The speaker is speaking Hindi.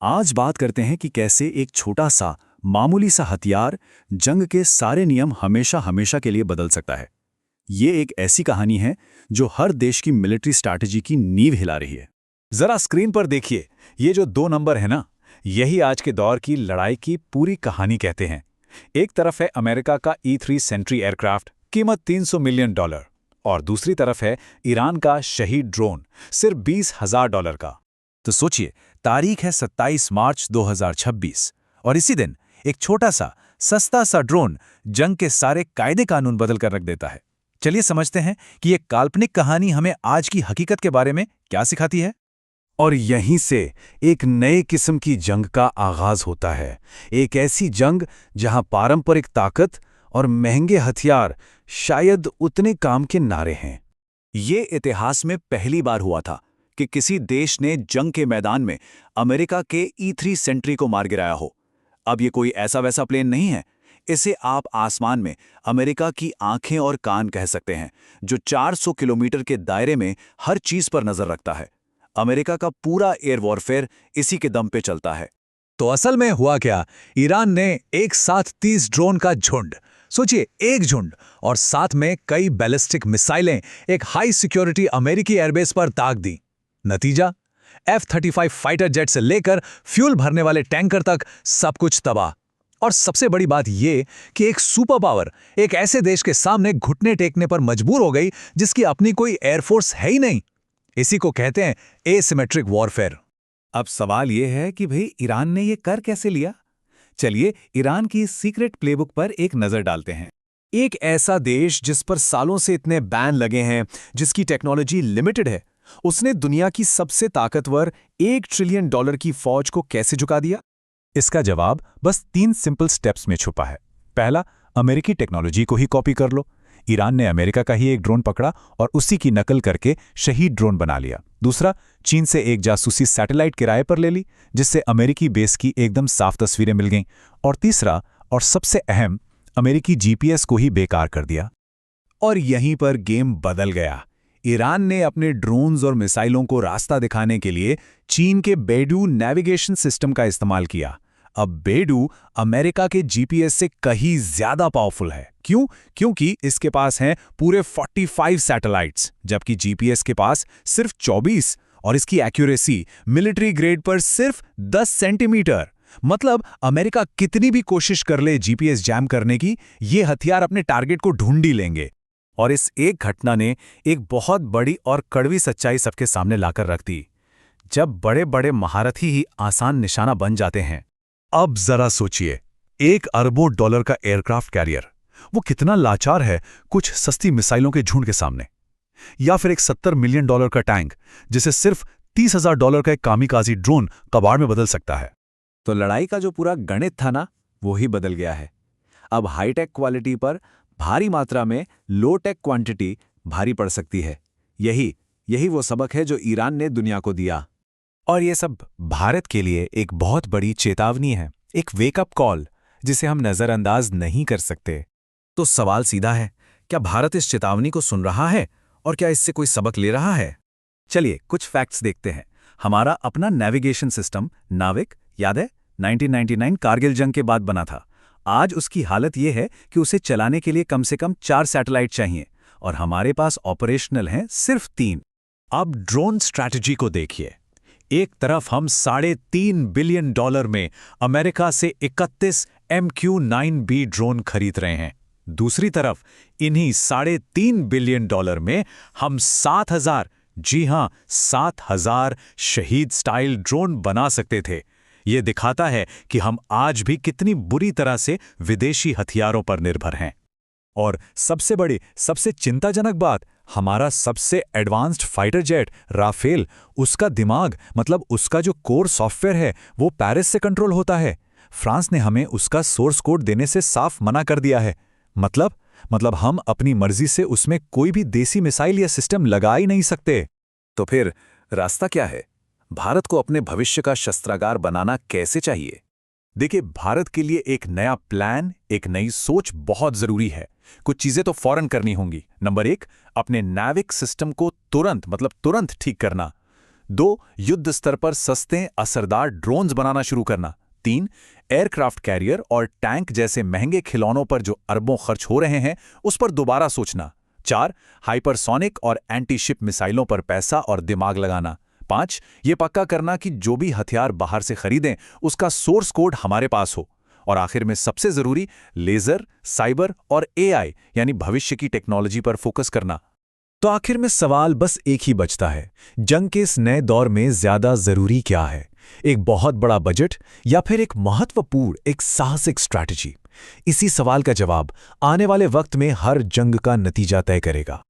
आज बात करते हैं कि कैसे एक छोटा सा मामूली सा हथियार जंग के सारे नियम हमेशा हमेशा के लिए बदल सकता है। ये एक ऐसी कहानी है जो हर देश की मिलिट्री स्ट्रैटेजी की नींव हिला रही है। जरा स्क्रीन पर देखिए, ये जो 2 नंबर है ना, यही आज के दौर की लड़ाई की पूरी कहानी कहते हैं। एक तरफ है अमेरिका का E-3 सेंट्री एयरक्राफ्ट, कीमत $300 मिलियन, और दूसरी तरफ है ईरान का शहीद ड्रोन, सिर्फ $20,000 का। तो सोचिए, तारीख है 27 मार्च 2026 और इसी दिन एक छोटा सा सस्ता सा ड्रोन जंग के सारे कायदे कानून बदल कर रख देता है। चलिए समझते हैं कि ये काल्पनिक कहानी हमें आज की हकीकत के बारे में क्या सिखाती है। और यहीं से एक नए किस्म की जंग का आगाज होता है। एक ऐसी जंग जहां पारंपरिक ताकत और महंगे हथियार शायद उतने काम के नारे हैं। ये इतिहास में पहली बार हुआ था कि किसी देश ने जंग के मैदान में अमेरिका के E-3 सेंट्री को मार गिराया हो। अब ये कोई ऐसा वैसा प्लेन नहीं है। इसे आप आसमान में अमेरिका की आंखें और कान कह सकते हैं, जो 400 किलोमीटर के दायरे में हर चीज पर नजर रखता है। अमेरिका का पूरा एयर वॉरफेयर इसी के दम पे चलता है। तो असल में हुआ क्या? ईरान ने एक साथ 30 ड्रोन का झुंड, सोचिए एक झुंड, और साथ में कई बैलिस्टिक मिसाइलें एक हाई सिक्योरिटी अमेरिकी एयरबेस पर दाग दी। नतीजा, F-35 फाइटर जेट से लेकर फ्यूल भरने वाले टैंकर तक सब कुछ तबाह। और सबसे बड़ी बात यह कि एक सुपर पावर एक ऐसे देश के सामने घुटने टेकने पर मजबूर हो गई जिसकी अपनी कोई एयरफोर्स है ही नहीं। इसी को कहते हैं एसिमेट्रिक वॉरफेयर। अब सवाल यह है कि भाई ईरान ने ये कर कैसे लिया? चलिए ईरान की सीक्रेट प्लेबुक पर एक नजर डालते हैं। एक ऐसा देश जिस पर सालों से इतने बैन लगे हैं, जिसकी टेक्नोलॉजी लिमिटेड है, उसने दुनिया की सबसे ताकतवर $1 ट्रिलियन की फौज को कैसे झुका दिया? इसका जवाब बस 3 सिंपल स्टेप्स में छुपा है। पहला, अमेरिकी टेक्नोलॉजी को ही कॉपी कर लो। ईरान ने अमेरिका का ही एक ड्रोन पकड़ा और उसी की नकल करके शहीद ड्रोन बना लिया। दूसरा, चीन से एक जासूसी सैटेलाइट किराए पर ले ली, जिससे अमेरिकी बेस की एकदम साफ तस्वीरें मिल गईं। और तीसरा और सबसे अहम, अमेरिकी जीपीएस को ही बेकार कर दिया। और यहीं पर गेम बदल गया। ईरान ने अपने ड्रोन्स और मिसाइलों को रास्ता दिखाने के लिए चीन के बेडू नेविगेशन सिस्टम का इस्तेमाल किया। अब बेडू अमेरिका के जीपीएस से कहीं ज्यादा पावरफुल है। क्यों? क्योंकि इसके पास हैं पूरे 45 सैटेलाइट्स, जबकि जीपीएस के पास सिर्फ 24, और इसकी एक्यूरेसी मिलिट्री ग्रेड पर सिर्फ 10 सेंटीमीटर। मतलब अमेरिका कितनी भी कोशिश कर ले जीपीएस जैम करने की, ये हथियार अपने टारगेट को ढूंढ ही लेंगे। और इस एक घटना ने एक बहुत बड़ी और कड़वी सच्चाई सबके सामने लाकर रख दी। जब बड़े बड़े महारथी ही आसान निशाना बन जाते हैं। अब जरा सोचिए, $1 अरबों का एयरक्राफ्ट कैरियर, वो कितना लाचार है कुछ सस्ती मिसाइलों के झुंड के सामने। या फिर एक $70 मिलियन का टैंक, जिसे सिर्फ $30,000 का एक कामिकाजी ड्रोन कबाड़ में बदल सकता है। तो लड़ाई का जो पूरा गणित था ना, वो ही बदल गया है। अब हाईटेक क्वालिटी पर भारी मात्रा में लो टेक क्वांटिटी भारी पड़ सकती है। यही वो सबक है जो ईरान ने दुनिया को दिया। और ये सब भारत के लिए एक बहुत बड़ी चेतावनी है, एक वेकअप कॉल, जिसे हम नजरअंदाज नहीं कर सकते। तो सवाल सीधा है, क्या भारत इस चेतावनी को सुन रहा है और क्या इससे कोई सबक ले रहा है? चलिए कुछ फैक्ट्स देखते हैं। हमारा अपना नेविगेशन सिस्टम नाविक, याद है, 1999 कारगिल जंग के बाद बना था। आज उसकी हालत यह है कि उसे चलाने के लिए कम से कम 4 सैटेलाइट चाहिए और हमारे पास ऑपरेशनल हैं सिर्फ 3। अब ड्रोन स्ट्रैटेजी को देखिए। एक तरफ हम $3.5 बिलियन में अमेरिका से 31 MQ-9B ड्रोन खरीद रहे हैं। दूसरी तरफ इन्हीं $3.5 बिलियन में हम 7,000, जी हां 7,000 शहीद स्टाइल ड्रोन बना सकते थे। ये दिखाता है कि हम आज भी कितनी बुरी तरह से विदेशी हथियारों पर निर्भर हैं। और सबसे बड़ी, सबसे चिंताजनक बात, हमारा सबसे एडवांस्ड फाइटर जेट राफेल, उसका दिमाग, मतलब उसका जो कोर सॉफ्टवेयर है, वो पेरिस से कंट्रोल होता है। फ्रांस ने हमें उसका सोर्स कोड देने से साफ मना कर दिया है। मतलब हम अपनी मर्जी से उसमें कोई भी देसी मिसाइल या सिस्टम लगा ही नहीं सकते। तो फिर रास्ता क्या है? भारत को अपने भविष्य का शस्त्रागार बनाना कैसे चाहिए? देखिए, भारत के लिए एक नया प्लान, एक नई सोच बहुत जरूरी है। कुछ चीजें तो फौरन करनी होंगी। नंबर 1, अपने नाविक सिस्टम को तुरंत ठीक करना। 2. युद्ध स्तर पर सस्ते असरदार ड्रोन्स बनाना शुरू करना। 3. एयरक्राफ्ट कैरियर और टैंक जैसे महंगे खिलौनों पर जो अरबों खर्च हो रहे हैं उस पर दोबारा सोचना। 4. हाइपरसोनिक और एंटी शिप मिसाइलों पर पैसा और दिमाग लगाना। 5. ये पक्का करना कि जो भी हथियार बाहर से खरीदें उसका सोर्स कोड हमारे पास हो। और आखिर में सबसे जरूरी, लेजर, साइबर और एआई यानी भविष्य की टेक्नोलॉजी पर फोकस करना। तो आखिर में सवाल बस एक ही बचता है, जंग के इस नए दौर में ज्यादा जरूरी क्या है, एक बहुत बड़ा बजट या फिर एक महत्वपूर्ण, एक साहसिक स्ट्रैटेजी? इसी सवाल का जवाब आने वाले वक्त में हर जंग का नतीजा तय करेगा।